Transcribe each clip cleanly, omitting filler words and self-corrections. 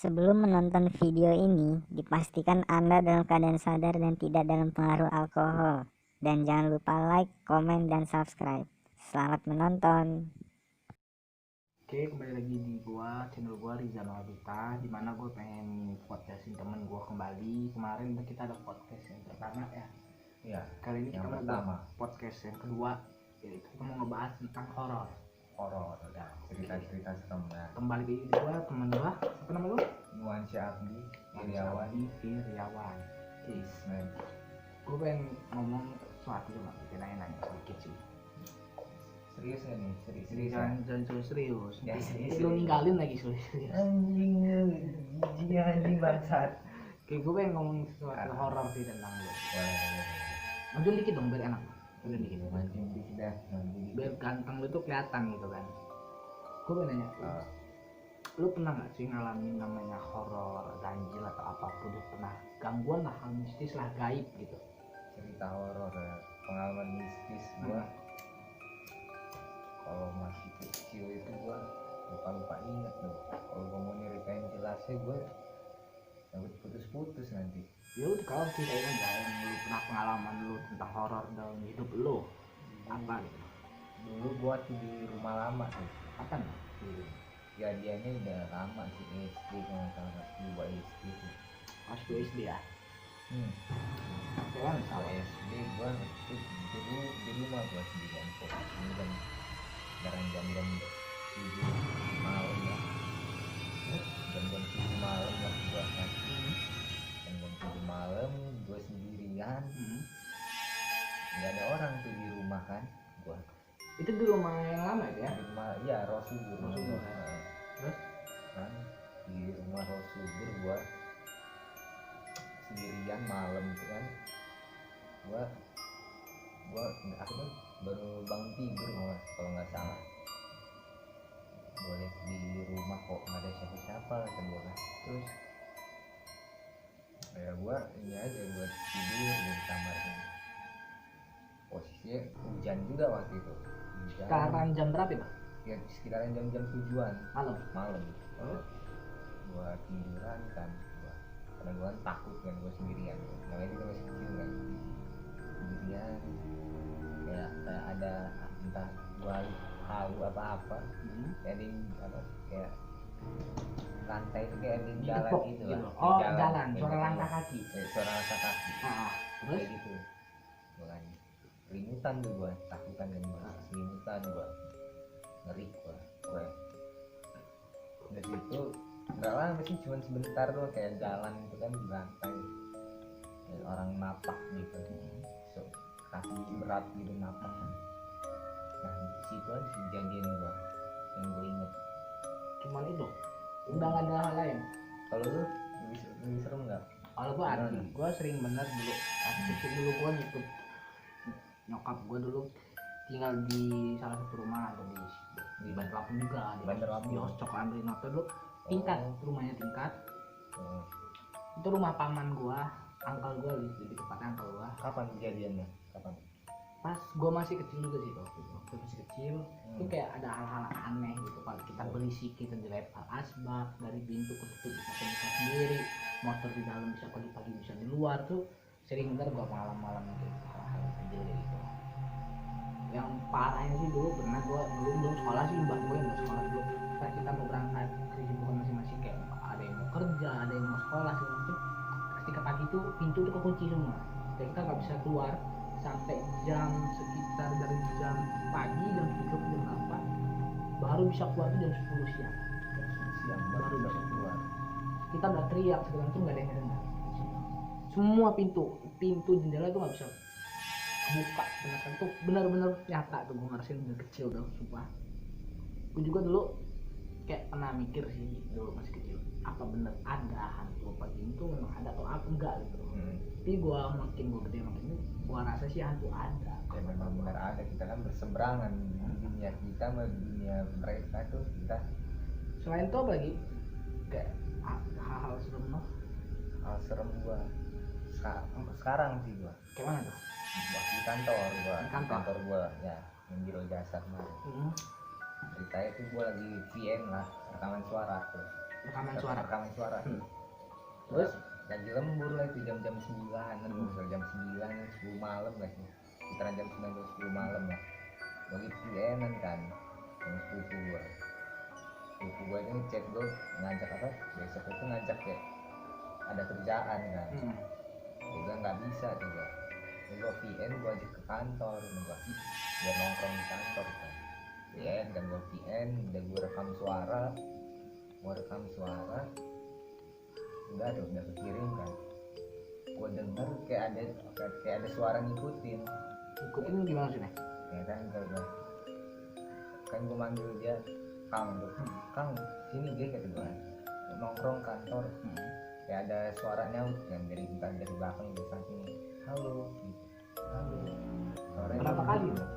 Sebelum menonton video ini, dipastikan Anda dalam keadaan sadar dan tidak dalam pengaruh alkohol. Dan jangan lupa like, komen, dan subscribe. Selamat menonton. Oke, kembali lagi di channel gua Riza Noabita, dimana gue pengen podcastin temen gue kembali. Kemarin kita ada podcast yang pertama ya. Iya. Kali ini kita mau pertama podcast yang kedua, yaitu kita mau ngebahas tentang horor. Ya, cerita-cerita serem ya. Kembali lagi di gua, temen gua, apa nama lu? Nuansa Abdi Iriawan. Ismail. Gue pengen ngomong sesuatu cuma nanya sedikit sih. Serius gak nih? Serius Jangan serius. Ya, serius. Lu ninggalin lagi serius. Anjing bangsat. Kayak gue pengen ngomong sesuatu horor sih tentang lu. Boleh. Maju dikit dong biar enak. Mancing dikit dah. Biar ganteng lu tuh kelihatan gitu kan. Gue pengen nanya, lu pernah nggak sih ngalamin namanya horor, ganjil atau apapun? Lu pernah gangguan lah, hal mistis lah, gaib gitu? Cerita horor ya, pengalaman mistis gua. Kalau masih kecil itu gua lupa ingat tuh. Kalau gua mau nyeritain jelasnya gua takut putus-putus nanti. Ya udah, kalau ceritain aja yang lu pernah pengalaman lu tentang horor dalam hidup lu apa gitu. Dulu gua tuh di rumah lama tuh. Apa nih? Kejadiannya udah lama sih, SD kalau salah satu gua SD tuh. Pas gue SD ya? Kayak Kalau salah. SD gua itu dulu di rumah gua sendirian kok. Ini kan sekarang jam-jam 7 malam ya. Jam-jam 7 malam lah gua kan. Jam-jam 7 malam gua sendirian. Nggak ada orang tuh di rumah kan gua. Itu di rumah yang lama itu ya? Di rumah ya Rosubur. Terus? Kan di rumah Rosubur gua sendirian malam itu kan. Gua aku tuh baru bangun tidur kalau nggak salah. Boleh di rumah kok nggak ada siapa-siapa kata gua kan. Terus ya gua ini aja gua tidur di kamarnya. Posisinya hujan juga waktu itu. Sekarang jam berapa itu? Ya sekitaran jam-jam 7-an malam. Gua tiduran kan karena gua takut kan, gua sendirian namanya juga masih kecil kan, sendirian kayak ada entah gua halu apa kayak lantai itu kayak di jalan gitu lah. Oh, jalan, suara langkah kaki. Suara langkah kaki. Terus kayak gitu gua kan selimutan tuh, gua takutan kan, gua selimutan, gua ngeri gua dari situ nggak lama sih, cuma sebentar doang, kayak jalan itu kan di lantai kayak orang napak gitu, so, kaki berat gitu napak. Nah di situ aja kejadian gua yang gue inget. cuman itu, udah nggak ada hal lain. Kalau lu lebih serem nggak? Kalau gua ada, gua sering bener dulu pas kecil dulu gua ngikut nyokap gua dulu tinggal di salah satu rumah atau di Bandar Lampung juga, di Bandar Lampung. Yos Cok Amrinoto dulu tingkat, rumahnya tingkat. Itu rumah paman gua, angkel gua, lebih tepatnya angkel gua. Kapan kejadiannya? Kapan? Pas gua masih kecil juga sih, waktu masih kecil itu kayak ada hal-hal aneh gitu. Kalau kita berisik, kita dilempar asbak dari pintu, ketutup bisa sendiri, motor di dalam bisa pagi-pagi bisa di luar tuh. Sering bener gua malam-malam gitu, hal-hal kecil kayak gitu. Yang parahnya sih dulu pernah gua belum sekolah sih, mbak gue yang belum sekolah dulu. Pas kita mau berangkat kesibukan masing-masing, kayak ada yang mau kerja, ada yang mau sekolah segala macam. Ketika pagi itu pintu tuh kekunci semua, dan kita nggak bisa keluar sampai sekitar dari jam pagi, jam 7 ke jam 8 baru bisa keluar tuh jam 10 siang. Baru bisa keluar. Kita udah teriak segala macam, nggak ada yang dengar. Semua pintu jendela tuh nggak bisa buka sama sekali. Tuh benar-benar nyata tuh, gue ngerasain dari kecil tuh, sumpah. Gue juga dulu kayak pernah mikir sih dulu masih kecil, apa bener ada hantu apa gitu, memang ada atau apa enggak gitu. Tapi gue makin gede gue rasa sih hantu ada. Ya memang benar ada, kita kan berseberangan dunia kita sama dunia mereka tuh. Kita selain itu apa lagi kayak hal-hal serem loh? hal serem gua sekarang sih gua Kayak mana tuh? waktu di kantor gua ya, yang biro jasa kemarin. Ceritanya tuh gua lagi VM lah, rekaman suara tuh. rekaman suara. Terus ngaji lembur lah itu jam-jam 9 misal jam 9 10 malam lah sih, sekitaran jam 9 atau 10 malam lah lagi PN kan sama sepupu gue ini ngechat gue ngajak apa besok itu ngajak kayak ada kerjaan kan. Dia bilang nggak bisa juga, gue VN gue ajak ke kantor gue biar nongkrong di kantor kan. VN kan gue VN udah gue rekam suara udah kekirim kan. Gue denger kayak ada suara ngikutin Gimana sih nih? ya kan gue manggil dia Kang sini dia kata gue nongkrong kantor. Kayak ada suara nyaut yang dari belakang dari samping, halo suaranya Berapa kali tuh?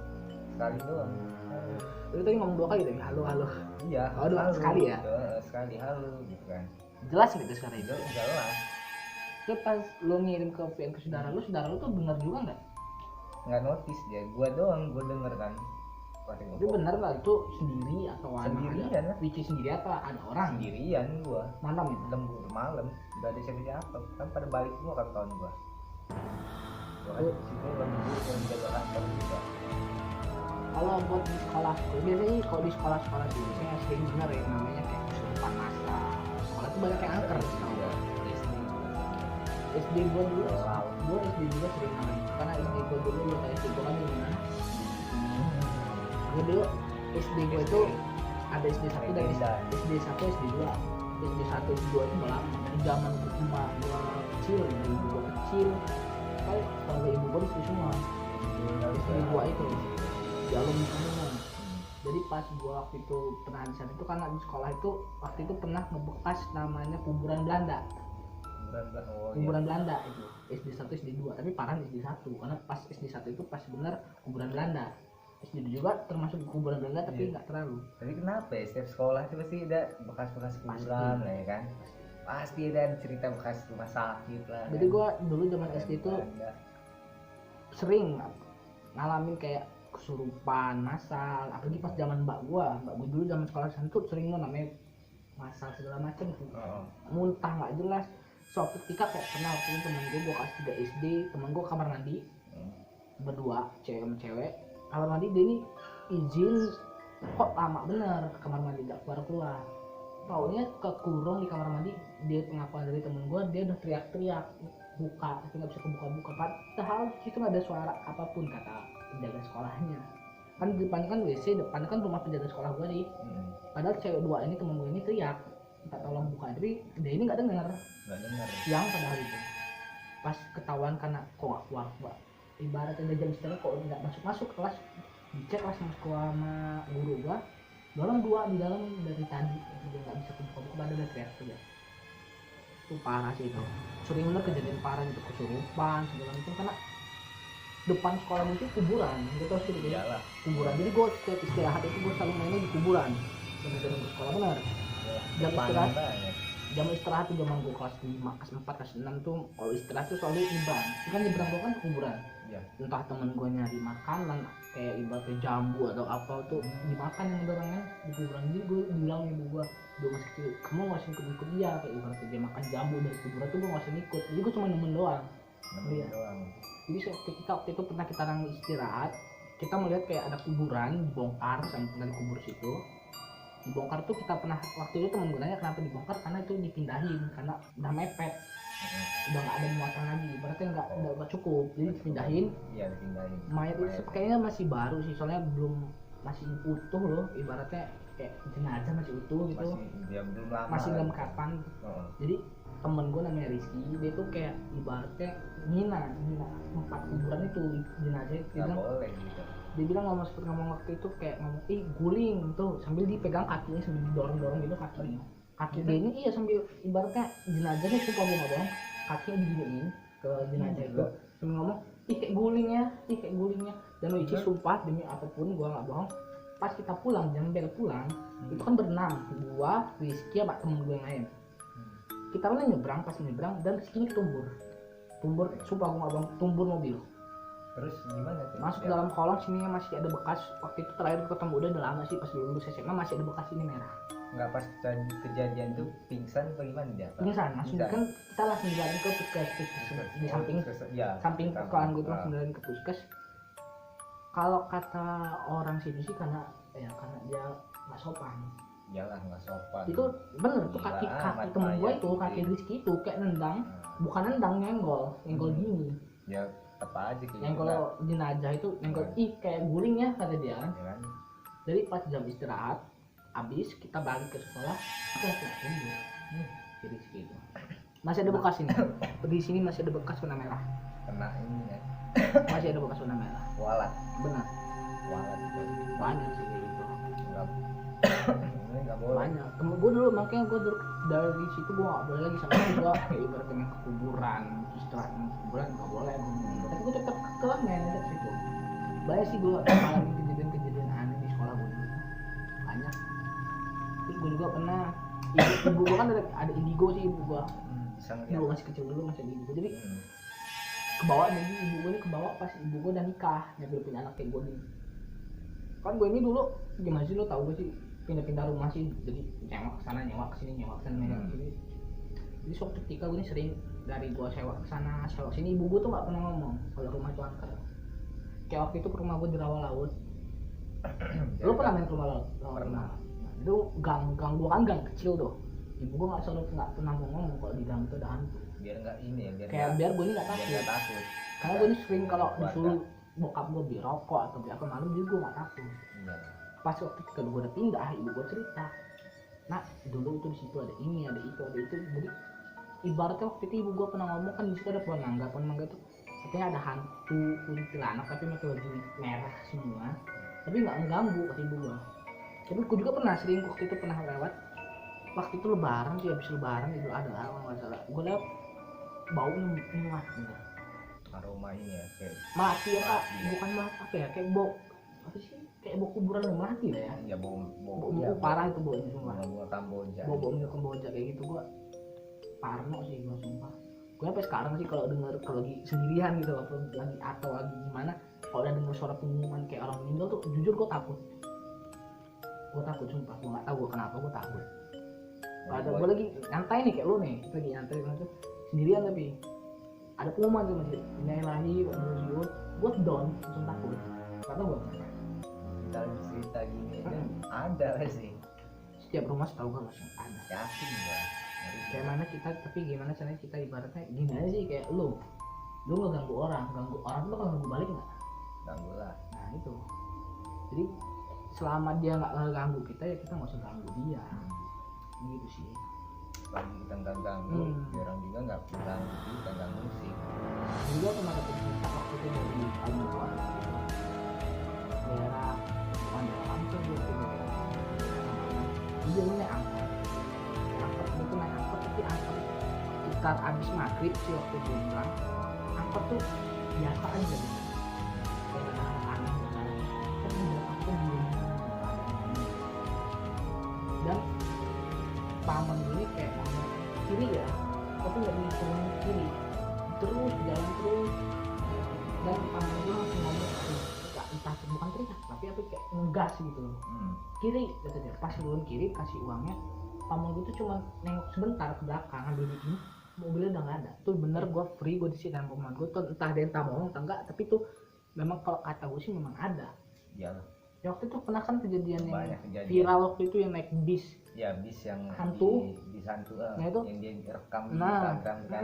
sekali doang. Lu tadi ngomong 2 kali tadi, halo. Iya. Oh, sekali ya? Sekali halo gitu kan. Jelas gitu suara itu. Jelas. Terus pas lu ngirim ke VN ke saudara lu tuh bener juga nggak? Nggak notice dia, gua doang gua denger kan. Itu bener lah itu sendiri atau sendirian lah. Vici sendiri apa ada orang? Sendirian gua. Malam itu. Lembur malam, nggak ada siapa-siapa. Kan pada balik semua kan kawan gua. Gua kan di situ lembur dan jaga kantor juga. Kalau buat di sekolah, biasanya kalau di sekolah sih biasanya sering bener ya namanya kayak kesurupan massa. Sekolah tuh banyak yang angker. Iya. SD gua dulu, gua SD juga sering ngalamin. Karena SD gua dulu ya kayak SD gua kan di mana? Gua dulu SD gua itu ada SD 1 dan SD 1, SD 2. SD 1, SD 2 itu malah di zaman gua kecil, ibu gua kecil. Kayak kalau ibu gua di situ semua. SD gua itu di alumni semua. Jadi pas gua waktu itu pernah di sana itu karena di sekolah itu waktu itu pernah ngebekas namanya kuburan Belanda. Kuburan Belanda itu SD 1 SD 2 tapi parah SD 1 karena pas SD 1 itu pas bener kuburan Belanda. SD 2 juga termasuk kuburan Belanda tapi nggak terlalu. Tapi kenapa ya setiap sekolah itu pasti ada bekas-bekas kuburan lah ya kan? Pasti ada cerita bekas rumah sakit lah. Jadi kan? gua dulu zaman SD itu sering ngalamin kayak kesurupan, masal, apalagi pas zaman mbak gua dulu zaman sekolah sana tuh sering namanya masal segala macam tuh. Muntah nggak jelas. Suatu ketika kayak pernah waktu itu temen gue kelas 3 SD, temen gue kamar mandi berdua, cewek sama cewek kamar mandi, dia nih izin kok lama bener kamar mandi gak keluar taunya kekurung di kamar mandi. Dia pengakuan dari temen gue, dia udah teriak-teriak buka tapi nggak bisa kebuka-buka padahal itu nggak ada suara apapun kata penjaga sekolahnya. Kan di depannya kan WC, depannya kan rumah penjaga sekolah gue nih. Padahal cewek dua ini temen gue ini teriak minta tolong buka, tapi dia ini nggak dengar. Yang padahal itu pas ketahuan karena kok nggak keluar ibaratnya ada jam istirahat kok nggak masuk kelas, dicek lah sama guru gua di dalam dari tadi dia nggak bisa kebuka padahal udah teriak juga. Itu parah sih itu, sering bener kejadian parah gitu, kesurupan segala macam karena depan sekolah itu kuburan gitu sih gitu. Kuburan, jadi gua setiap istirahat itu gua selalu mainnya di kuburan bener-bener di sekolah bener. Jam istirahat tuh zaman gue kelas 5, kelas 4, kelas 6 tuh kalau istirahat tuh selalu nyebrang. Itu kan nyebrang gue kan ke kuburan. Entah temen gue nyari makanan kayak ibaratnya jambu atau apa tuh dimakan yang dorongnya di kuburan. Jadi gue bilang ibu gue masih kecil, kamu gak usah ikut dia kayak ibaratnya dia makan jambu dari kuburan tuh gue gak usah ikut. Jadi gue cuma nemen doang. Jadi ketika waktu itu pernah kita nang istirahat, kita melihat kayak ada kuburan dibongkar sama dari kubur situ. Dibongkar tuh kita pernah waktu itu temen gue nanya kenapa dibongkar, karena itu dipindahin karena udah mepet, udah nggak ada muatan lagi, berarti nggak cukup, jadi dipindahin. Mayat itu kayaknya masih baru sih, soalnya masih utuh loh, ibaratnya kayak jenazah masih utuh gitu, masih dalam kapan. Jadi temen gue namanya Rizky, dia tuh kayak ibaratnya ngina tempat kuburan itu jenazah itu. Dia bilang ngomong waktu itu kayak ngomong guling tuh sambil dipegang kakinya, sambil didorong gitu kaki dia ini, iya sambil ibaratnya jenazahnya sumpah gue nggak bohong, kakinya diginiin ke jenazah itu sambil ngomong kayak gulingnya dan lo isi sumpah demi apapun gue nggak bohong. Pas kita pulang jam bel pulang itu kan berenang gua, Rizky sama temen gue yang lain, kita nyebrang, pas nyebrang dan Rizky ini tumbur sumpah gue nggak bohong, tumbur mobil Terus gimana tuh? masuk dalam kolong sininya masih ada bekas. Waktu itu terakhir ketemu udah lama sih, pas lulus SMA masih ada bekas ini merah. Nggak pas kejadian tuh pingsan apa gimana dia? Pingsan langsung kan kita langsung jalan ke puskes di samping ya, samping sekolahan gue tuh langsung jalan ke puskes. Kalau kata orang sini sih karena dia nggak sopan. Iyalah nggak sopan. Itu bener tuh Gila kaki amat temen gue ayat itu, kaki gitu. Rizky itu kayak nendang, bukan nendang, nyenggol gini. Ya apa aja kayak Yang kalau jenazah itu nyenggol, ih kayak guling ya kata dia kan. ya kan? Jadi pas jam istirahat, habis kita balik ke sekolah, kita langsung sembuh. Si Rizky itu. Masih ada bekas ini. Di sini masih ada bekas warna merah. Kena ini ya. Masih ada bekas warna merah. Walat. Benar. Walat itu. Banyak sih kayak gitu. Nggak ini nggak boleh. Banyak. Temen gue dulu makanya gue dari situ gue gak boleh lagi sama gue kayak ibaratnya ke kuburan, istirahat di kuburan gak boleh. Tapi gue tetap ke main aja situ. Banyak sih gue alami kejadian-kejadian aneh di sekolah gue dulu. Banyak. Terus gue juga pernah ibu gue kan ada indigo sih ibu gue. Bisa Ibu ngeliat. masih kecil dulu masih ada indigo. Jadi Hmm. kebawa jadi ibu gue ini kebawa pas ibu gue udah nikah, dia belum punya anak kayak gue nih. Kan gue ini dulu gimana sih, lo tau gue sih pindah-pindah rumah sih, jadi nyewa ke sana nyewa ke sini nyewa ke sana nyewa ke sini. Jadi suatu ketika gue ini sering dari gue sewa ke sana sewa ke sini, ibu gue tuh nggak pernah ngomong kalau rumah itu angker. Kayak waktu itu ke rumah gue di Rawa Laut. Lo pernah main ke rumah laut? Pernah. Nah, itu gang gue kan gang kecil tuh. Ibu gue nggak pernah mau ngomong kalau di gang itu ada hantu. Biar nggak ini ya, Biar gue ini nggak biar takut. nggak takut. Karena gue ini sering kalau Warga. disuruh bokap gue beli rokok atau beli apa malam juga gue gak takut. Iya. Pas waktu kedua gue udah pindah, ibu gue cerita, nah dulu itu di situ ada ini, ada itu, ada itu. Jadi ibaratnya waktu itu ibu gue pernah ngomong kan di situ ada pohon mangga itu katanya ada hantu kuntilanak tapi pakai baju merah semua, tapi nggak mengganggu kata ibu gue. Tapi gue juga pernah sering waktu itu pernah lewat, waktu itu lebaran sih, habis lebaran itu ada kalau nggak salah, gue lihat baunya menyengat bener. Aroma ini ya kayak Mati ya kak, Mati ya. bukan mati apa ya, kayak bau apa sih, kayak bau kuburan yang mati lah ya. ya bau Bau parah itu baunya sumpah. bau Kamboja. Bau minyak Kamboja kayak gitu gua parno sih gua sumpah. Gua sampai sekarang sih kalau denger kalau lagi sendirian gitu atau lagi gimana, kalau udah denger suara pengumuman kayak orang meninggal tuh jujur gua takut. Gua takut sumpah, gua nggak tahu gua kenapa gua takut. Ada gua lagi nyantai nih kayak lu nih, lagi nyantai gitu sendirian tapi ada pengumuman tuh masih Innalillahi wa inna ilaihi raji'un, gua down langsung takut. Karena gua Kita cerita gini kan ada lah sih. setiap rumah setahu gua langsung ada. Yakin gua. Kayak mana kita, tapi gimana caranya kita ibaratnya gini aja sih, kayak lu ngeganggu orang tuh bakal ganggu balik nggak? Ganggu lah. Nah itu, jadi selama dia nggak ngeganggu kita ya kita nggak usah ganggu dia, gitu sih. Lagi kita nggak ganggu, dia orang juga nggak ganggu kita, nggak musik. Juga pernah dapet cerita waktu itu dari Almora, daerah bukan daerah Ampel gitu, dia naik angkot itu naik angkot, tapi angkot sekitar abis maghrib sih waktu dia bilang angkot tuh biasa aja gitu, kayak ada hal aneh tapi di belakang tuh diem, dan paman ini kayak paman kiri ya, tapi nggak di turun kiri, terus jalan terus, dan paman gue langsung ngomong nggak entah bukan teriak tapi apa kayak ngegas gitu, kiri kata dia. Pas turun kiri kasih uangnya, paman gue tuh cuma nengok sebentar ke belakang ambil ini, mobilnya udah nggak ada. Tuh bener gue free, gue di sini sama paman gue tuh entah ada yang tak bohong atau enggak, tapi tuh memang kalau kata gue sih memang ada. Ya Ya waktu itu pernah kan kejadian yang banyak kejadian. viral waktu itu yang naik bis. Ya bis yang Hantu. di hantu Nah, itu. yang dia rekam di Nah, Instagram kan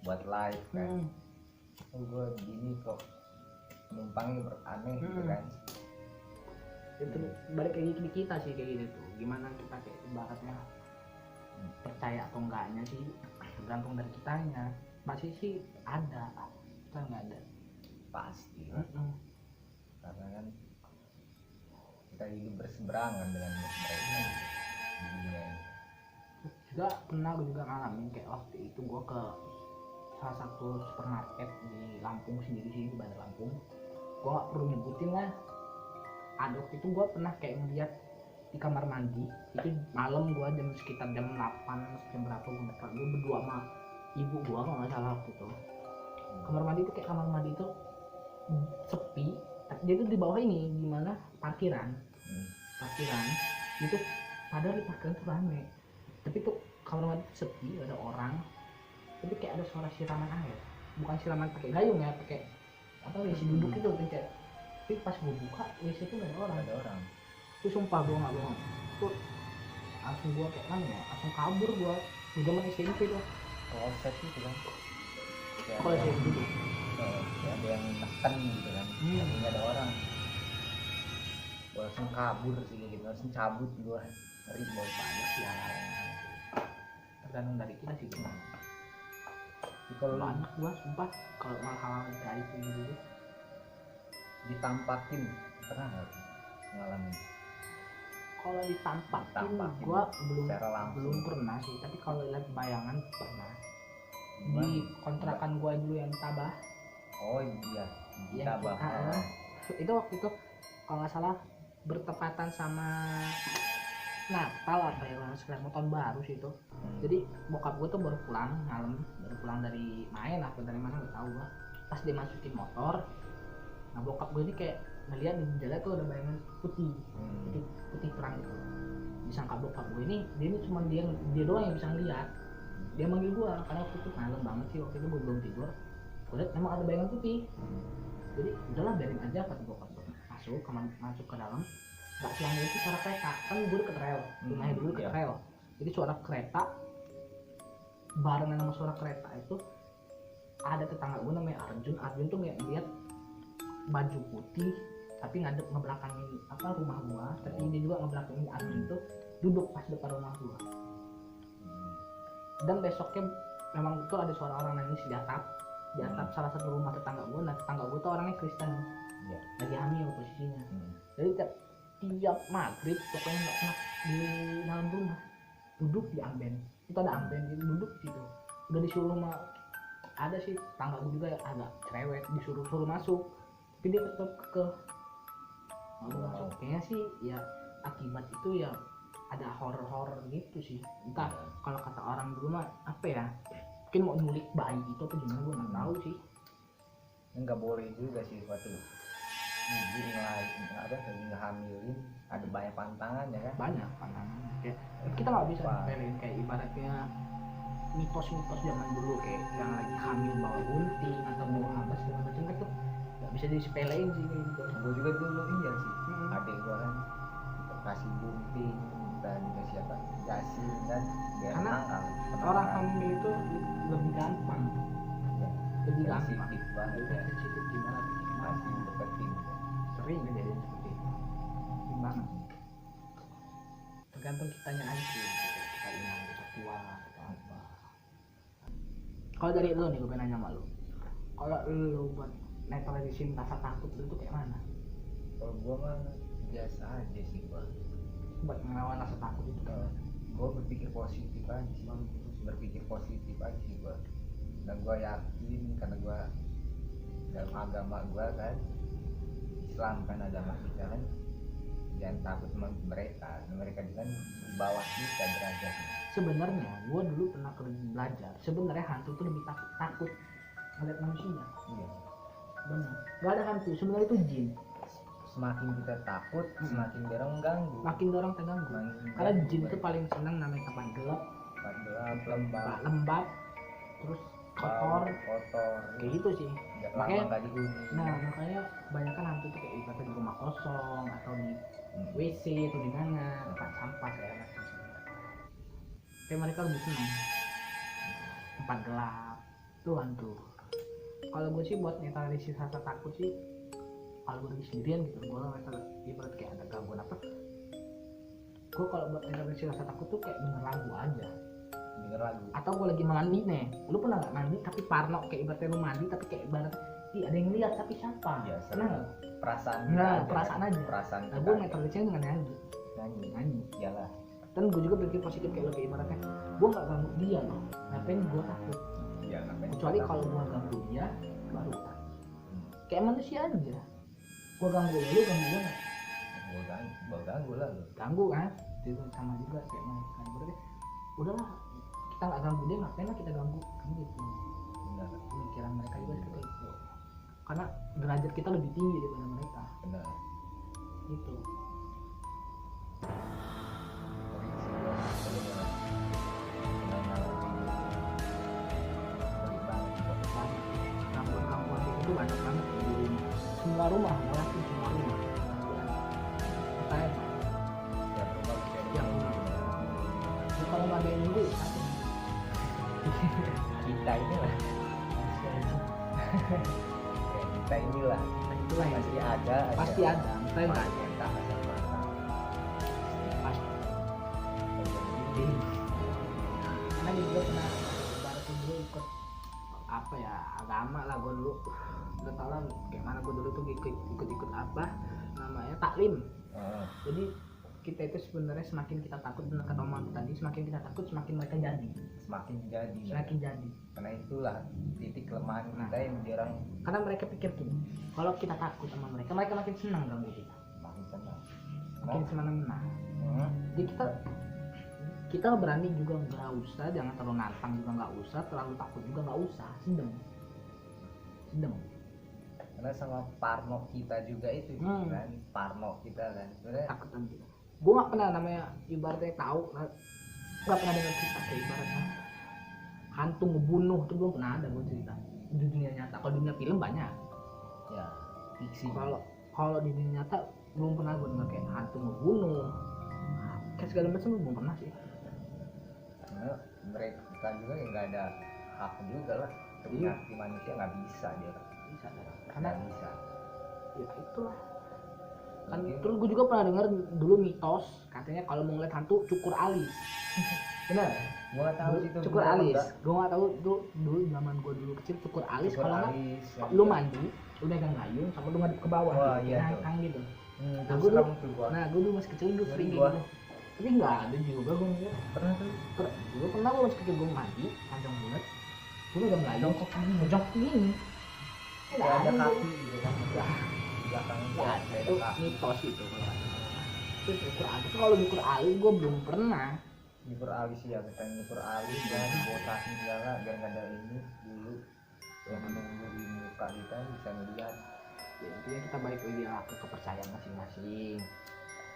buat live kan. Oh gue gini kok numpangnya aneh gitu kan. Itu balik lagi ke kita sih kayak gitu tuh, gimana kita kayak ibaratnya percaya atau enggaknya sih tergantung dari kitanya. Masih sih ada, kita nggak ada. Pasti karena kan kita hidup berseberangan dengan mereka di dunia ini. Juga pernah gue juga ngalamin kayak waktu itu gue ke salah satu supermarket di Lampung sendiri sih, di Bandar Lampung. Gue nggak perlu nyebutin lah. Ada waktu itu gue pernah kayak ngeliat di kamar mandi itu malam, gue sekitar jam 8 jam berapa gue lupa, gue berdua sama ibu gue kalau nggak salah waktu itu. Kamar mandi itu kayak kamar mandi itu sepi, dia tuh di bawah ini gimana parkiran itu, padahal di parkiran tuh rame, tapi tuh kamar mandi sepi, gak ada orang, tapi kayak ada suara siraman air, bukan siraman pakai gayung ya, pakai apa WC duduk itu pencet. Tapi pas gue buka WC itu gak ada orang. Itu sumpah gue nggak bohong, tuh langsung gue kayak mana ya, langsung kabur gue di zaman SMP tuh. Kalau offset itu kan kayak Kalau saya duduk kayak ada yang neken gitu kan, tapi nggak ada orang. Gua langsung kabur sih kayak gitu, langsung cabut gua, ngeri boy. banyak ya, tergantung dari kita sih. Jadi kalau lu Banyak gue sumpah kalau hal-hal gaib gitu ditampakin pernah nggak ngalamin kalau ditampakin Ditampakin gue secara langsung? belum pernah sih, tapi kalau lihat bayangan pernah Gimana? di kontrakan gue dulu yang Tabah. Oh iya, Yang Tabah. itu waktu itu kalau nggak salah bertepatan sama Natal apa ya, sekarang mau tahun baru sih itu. Jadi bokap gue tuh baru pulang malam, baru pulang dari main apa dari mana nggak tahu gua. Pas dia masukin motor, nah bokap gue ini kayak ngeliat di jendela tuh ada bayangan putih, putih terang gitu. Disangka bokap gue ini, dia ini cuma dia doang yang bisa ngeliat. Dia manggil gue karena waktu itu malam banget sih, waktu itu gue belum tidur. Gue liat emang ada bayangan putih. Jadi udahlah biarin aja, pas bokap gue masuk ke dalam. Gak selama itu suara kereta, kan gue deket rel, rumahnya dulu deket rel. Jadi suara kereta barengan sama suara kereta itu ada tetangga gue namanya Arjun tuh kayak lihat baju putih tapi ngadep ngebelakangin apa rumah gua, tapi dia juga ngebelakangin Arjun tuh duduk pas depan rumah gua. Dan besoknya memang betul ada suara orang nangis di atap salah satu rumah tetangga gua. Nah tetangga gua tuh orangnya Kristen, lagi hamil posisinya. Jadi tiap maghrib pokoknya nggak pernah di dalam rumah, duduk di amben, itu ada amben, dia duduk di situ. Udah disuruh ada sih tetangga gue juga agak cerewet, disuruh masuk tapi dia tetap ke mau masuk. Kayaknya sih ya akibat itu ya ada horor gitu sih, entah kalau kata orang dulu mah apa ya, mungkin mau nyulik bayi itu atau gimana gue nggak tahu sih. Nggak boleh juga sih waktu ibu lagi ngehamilin, ada banyak pantangan ya kan, banyak pandangannya kayak kita nggak bisa sepelein, kayak ibaratnya mitos-mitos zaman dulu kayak yang lagi hamil bawa gunting atau bawa apa segala macam kan tuh nggak bisa disepelein sih kayak gitu. gue juga dulu iya sih, adek gue kan kasih gunting dan kasih apa jasin dan biar Karena nangkal orang hamil itu lebih gampang, lebih gampang, sensitif banget lebih ya, sensitif gimana masih deketin sering kejadian seperti itu. Gimana? Tergantung kitanya aja sih, kita ingat kita kuat atau apa. Kalau dari lu nih, gue pengen nanya sama lu, kalau lu buat netralisin rasa takut lu tuh kayak mana? kalau gue mah biasa aja sih gue, Buat melawan rasa takut itu kayak mana? gue berpikir positif aja sih, berpikir positif aja sih gue, dan gue yakin karena gue dalam agama gue kan Islam kan, agama kita kan jangan takut sama mereka juga kan di bawah kita derajatnya. Sebenarnya gue dulu pernah belajar, sebenarnya hantu tuh lebih takut ngeliat manusia. Iya. Benar, gak ada hantu, sebenarnya itu jin. Semakin kita takut semakin dia orang mengganggu, Makin orang terganggu, karena jin itu paling senang namanya tempat gelap, gelap, lembab, terus kotor, kayak gitu sih. lama nggak dihuni. Nah makanya banyak kan hantu tuh kayak ibaratnya di rumah kosong atau di WC atau di mana tempat sampah segala macam. Kayak mereka lebih senang tempat gelap tuh hantu. Kalau gue sih buat netralisir rasa takut sih, kalau gue lagi sendirian gitu, gue ngerasa ibarat kayak ada gangguan apa, gue kalau buat netralisir rasa takut tuh kayak denger lagu aja. Denger lagu Atau gue lagi mandi nih, lu pernah nggak mandi tapi parno, kayak ibaratnya lu mandi tapi kayak ibarat ada yang lihat tapi siapa? ya, Pernah nggak? perasaan Nah, kita perasaan aja. perasaan Nah, kita gue netralisir dengan nyanyi. iyalah. Dan gue juga berpikir positif kayak lo, kayak ibaratnya gue nggak ganggu dia loh, ngapain gue takut? Ya, Kecuali kalau gue ganggu dia baru takut. Kayak manusia aja, gue ganggu lu ganggu gue nggak? Gue ganggu lah lu. Ganggu kan? Itu sama juga kayak mereka. Berarti udahlah, kita nggak ganggu dia, ngapain lah kita ganggu kan gitu. Benar. Pemikiran mereka juga seperti itu. karena derajat kita lebih tinggi daripada mereka benar. gitu. Tapi sih gua benar-benar pelik banget gitu. Gangguan itu banyak banget di semua rumah, yakin semua rumah. Kayak Tiap rumah bisa Tiap rumah. kalau nggak ada yang nunggu, kita inilah ya, kita inilah itulah yang pasti ada aja. pasti ada. Misalnya nggak ada, yang tak kasar mata pasti. Karena dia juga pernah ibaratnya dulu ikut apa ya agama lah, gue dulu udah tau lah kayak mana gue dulu tuh ikut apa namanya taklim. Jadi kita itu sebenarnya semakin kita takut, benar kata omongan tadi, semakin kita takut semakin mereka jadi semakin jadi karena itulah titik kelemahan kita yang jarang karena mereka pikir gini, kalau kita takut sama mereka makin senang ganggu kita, makin senang. makin semena-mena. Jadi kita berani juga nggak usah, jangan terlalu nantang juga nggak usah, terlalu takut juga nggak usah, sedang Karena sama parno kita juga itu kan, parno kita kan sebenarnya takut nanti. Gue nggak pernah namanya ibaratnya tahu, nggak pernah dengar cerita kayak ibaratnya hantu ngebunuh tuh belum pernah ada gue cerita di dunia nyata. Kalau dunia film banyak, ya fiksi. kalau di dunia nyata belum pernah gue dengar kayak hantu ngebunuh kayak segala macam, belum pernah sih. Karena mereka juga yang nggak ada hak juga lah, penyakit manusia nggak bisa dia Bisa karena nggak bisa. ya itulah kan. Mungkin- Terus gue juga pernah dengar dulu mitos katanya kalau mau ngeliat hantu cukur alis. Benar? Gua nggak tahu sih itu Cukur bener apa alis. enggak. Gue nggak tahu dulu zaman gue dulu kecil cukur alis. Cukur Kalau nggak alis yang lu mandi, lu megang gayung sama lu ngadep ke bawah, Wah, gitu, iya tuh. ngangkang gitu. Nah, Nah, gue gua tuh gua Nah, gue dulu masih kecil dulu sering Gua. kayak gitu. Tapi nggak ada juga gue ngeliat. pernah tuh Dulu pernah gue masih kecil gue mandi, panjang banget. Gue megang gayung, jongkok gini. kayak ada kaki gitu kan, di belakangnya Nggak ada. kayak Itu ada kaki. mitos itu kalau kata orang. Terus cukur alis, kalau cukur alis gue belum pernah. Nyukur alis ya, kita nyukur alis dan botakin segala biar nggak ada ini dulu yang menunggu di muka kita bisa melihat. Ya, intinya kita balik lagi lah ke kepercayaan masing-masing.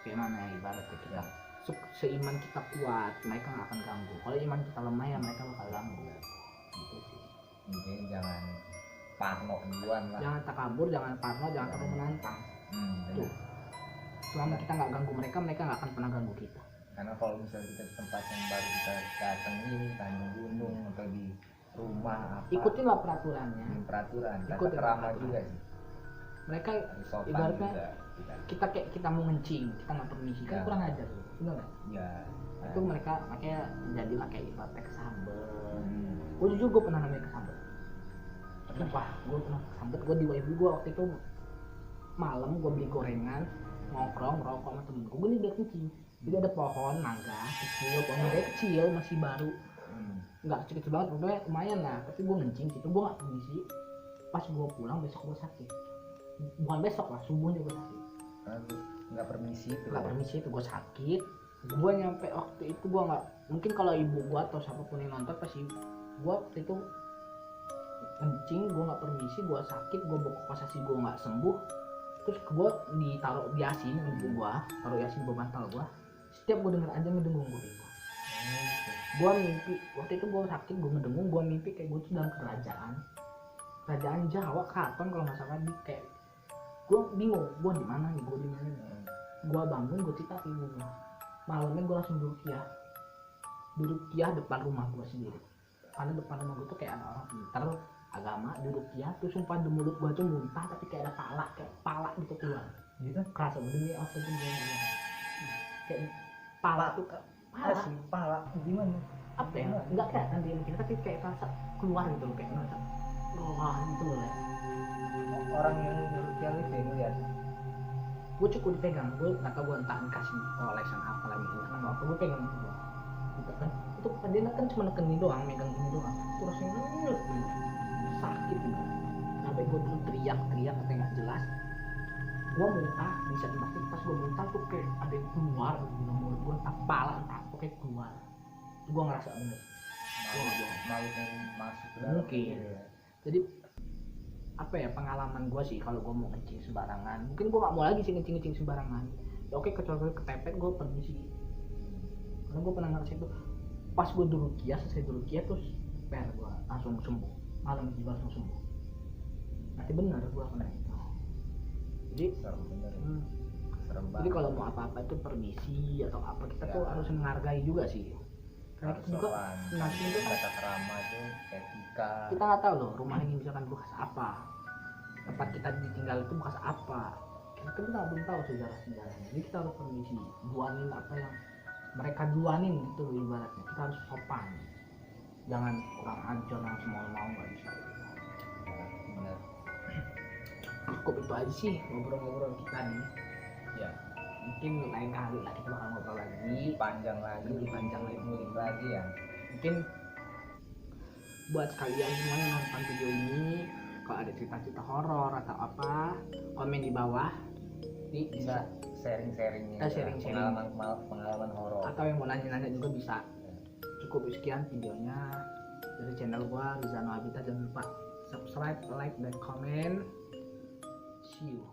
Gimana ya ibaratnya kita seiman kita kuat, mereka nggak akan ganggu. Kalau iman kita lemah ya mereka bakal ganggu. Gitu sih. Mungkin jangan parno duluan lah. Jangan takabur, jangan parno, jangan terlalu menantang. Tuh. Bener. Selama kita nggak ganggu mereka, mereka nggak akan pernah ganggu kita. Karena kalau misalnya kita di tempat yang baru kita datengin, entah di gunung atau di rumah apa, Ikutinlah peraturannya. peraturan, tata Ikutin kerama peraturan. juga sih, Mereka harus sopan ibaratnya juga kita. kita kayak kita mau ngencing, kita nggak permisi, kan Ya. kurang ajar tuh, benar nggak? Ya, Itu mereka makanya jadilah kayak ibaratnya kesambet. hmm. Gue jujur gue pernah namanya kesambet. Sumpah, gue pernah kesambet. Gue di wifi gue waktu itu malam gue beli gorengan, nongkrong, ngerokok sama temen gue nih dia kencing. Jadi ada pohon mangga kecil, pohon mangga kecil masih baru, nggak kecil-kecil banget, pokoknya lumayan lah. Tapi gue ngencing situ, gue nggak permisi. Pas gue pulang besok gue sakit. Bukan besok lah, subuhnya gue sakit. Karena tuh nggak permisi itu. Nggak permisi itu gue sakit. Gue nyampe waktu itu gue nggak, mungkin kalau ibu gue atau siapapun yang nonton pasti gue waktu itu kencing, gue nggak permisi, gue sakit, gue bawa ke kasasi, gue nggak sembuh. Terus gue ditaruh di yasin, ibu gue taruh yasin di bantal gue. Setiap gue denger aja ngedengung gue gitu. Gue mimpi waktu itu gue sakit, gue ngedengung, gue mimpi kayak gue tuh dalam kerajaan Jawa, Keraton kalau nggak salah. Di kayak gue bingung, gue di mana nih, gue di mana nih. Gue bangun, gue cerita ke ibu gue. Malamnya gue langsung duduk depan rumah gue sendiri. Karena depan rumah gue tuh kayak ada orang pintar agama, duduk tuh sumpah di mulut gue tuh muntah, tapi kayak ada pala gitu keluar. Gitu? Kerasa demi apa tuh gue ngomong. Kayak pala tuh pala Asli pala gimana? apa ya, nggak kelihatan dia mungkin, tapi kayak terasa keluar gitu loh, kayak ngerasa wah gitu loh. Orang yang nyuruh yang itu yang lihat. Gue cukup dipegang, gue nggak tau gue entah dikasih olesan apa lagi atau apa, gue pegang itu doang gitu kan. Itu dia kan cuma neken ini doang, megang ini doang, terus nyut gitu, sakit gitu. Sampai gue dulu teriak apa yang nggak jelas. Gue muntah, bisa dimaksud pas gue muntah tuh kayak ada yang keluar di mulut gue, entah pala entah apa kayak keluar. Itu gue ngerasa bener. Gua nggak bohong. Malu yang masuk ke dalam. Mungkin. Iya. Jadi apa ya, pengalaman gue sih kalau gue mau kencing sembarangan. Mungkin gue nggak mau lagi sih kencing sembarangan. Ya oke, kecuali ketepet gue permisi. Karena gue pernah ngerasain itu pas gue selesai durukiah terus gue langsung sembuh, malam itu langsung sembuh. Nanti benar gue pernah itu. Jadi serem bener. Serem jadi banget. kalau mau apa-apa itu permisi atau apa, kita tuh harus menghargai juga sih. Karena Harus kita juga sopan. nanti itu kan Tata krama tuh etika. kita nggak tahu loh rumah ini misalkan bekas apa, tempat kita ditinggal itu bekas apa, kita kan belum tahu sejarahnya. Jadi kita harus permisi, duanin apa yang mereka duanin gitu ibaratnya. Kita harus sopan, jangan kurang ajar yang semua mau, nggak bisa. Bener. Cukup itu aja sih ngobrol-ngobrol kita nih. Ya, Mungkin lain kali lah kita bakal ngobrol lagi, panjang lagi, lebih panjang lagi. ngulik lagi ya. Mungkin buat kalian semua yang nonton video ini, kalau ada cerita-cerita horor atau apa, komen di bawah. Bisa sharing-sharing Kita sharing-sharing. pengalaman horor. Atau yang mau nanya-nanya juga bisa. Cukup sekian videonya dari channel gua Rizano Habitat. Jangan lupa subscribe, like, dan komen. See you.